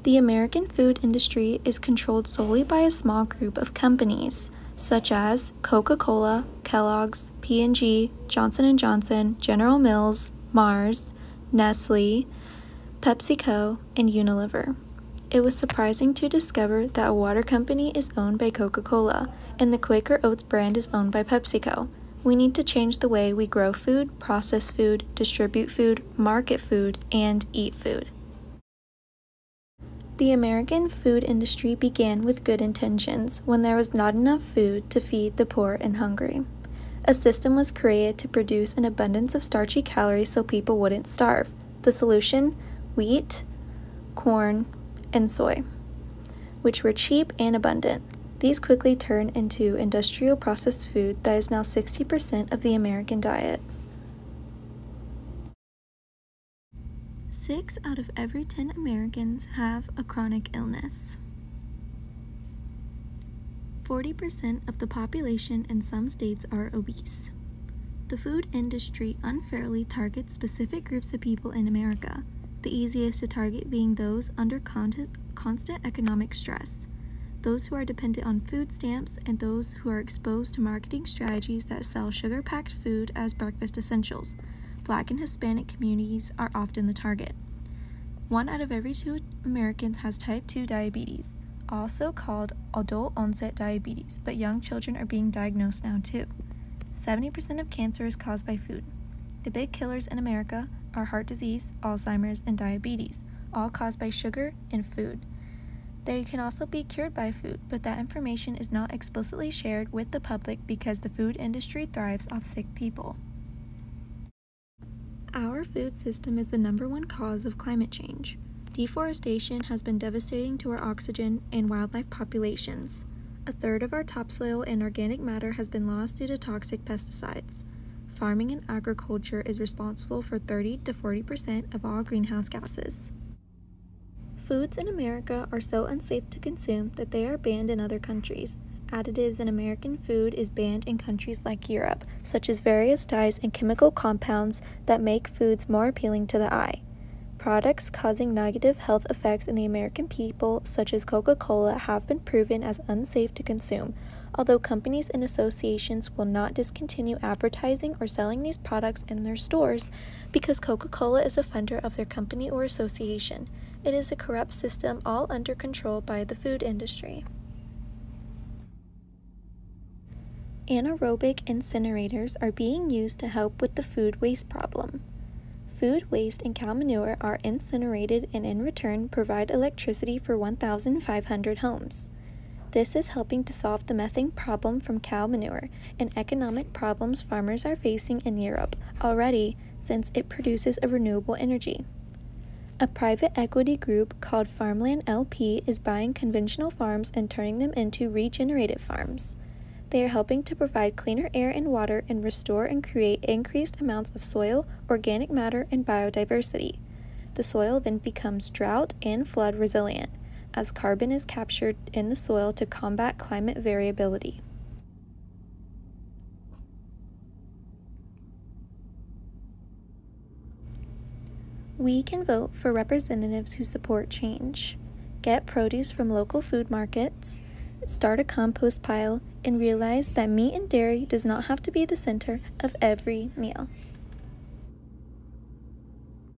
The American food industry is controlled solely by a small group of companies, such as Coca-Cola, Kellogg's, P&G, Johnson & Johnson, General Mills, Mars, Nestle, PepsiCo, and Unilever. It was surprising to discover that a water company is owned by Coca-Cola, and the Quaker Oats brand is owned by PepsiCo. We need to change the way we grow food, process food, distribute food, market food, and eat food. The American food industry began with good intentions when there was not enough food to feed the poor and hungry. A system was created to produce an abundance of starchy calories so people wouldn't starve. The solution? Wheat, corn, and soy, which were cheap and abundant. These quickly turned into industrial processed food that is now 60% of the American diet. 6 out of every 10 Americans have a chronic illness. 40% of the population in some states are obese. The food industry unfairly targets specific groups of people in America, the easiest to target being those under constant economic stress, those who are dependent on food stamps, and those who are exposed to marketing strategies that sell sugar-packed food as breakfast essentials. Black and Hispanic communities are often the target. 1 out of every 2 Americans has type 2 diabetes, also called adult-onset diabetes, but young children are being diagnosed now too. 70% of cancer is caused by food. The big killers in America are heart disease, Alzheimer's, and diabetes, all caused by sugar and food. They can also be cured by food, but that information is not explicitly shared with the public because the food industry thrives off sick people. Our food system is the #1 cause of climate change. Deforestation has been devastating to our oxygen and wildlife populations. 1/3 of our topsoil and organic matter has been lost due to toxic pesticides. Farming and agriculture is responsible for 30 to 40% of all greenhouse gases. Foods in America are so unsafe to consume that they are banned in other countries. Additives in American food is banned in countries like Europe, such as various dyes and chemical compounds that make foods more appealing to the eye. Products causing negative health effects in the American people, such as Coca-Cola, have been proven as unsafe to consume, although companies and associations will not discontinue advertising or selling these products in their stores because Coca-Cola is a funder of their company or association. It is a corrupt system, all under control by the food industry. Anaerobic incinerators are being used to help with the food waste problem. Food waste and cow manure are incinerated and in return provide electricity for 1,500 homes. This is helping to solve the methane problem from cow manure and economic problems farmers are facing in Europe already since it produces a renewable energy. A private equity group called Farmland LP is buying conventional farms and turning them into regenerative farms. They are helping to provide cleaner air and water and restore and create increased amounts of soil, organic matter, and biodiversity. The soil then becomes drought and flood resilient, as carbon is captured in the soil to combat climate variability. We can vote for representatives who support change, get produce from local food markets, start a compost pile, and realize that meat and dairy does not have to be the center of every meal.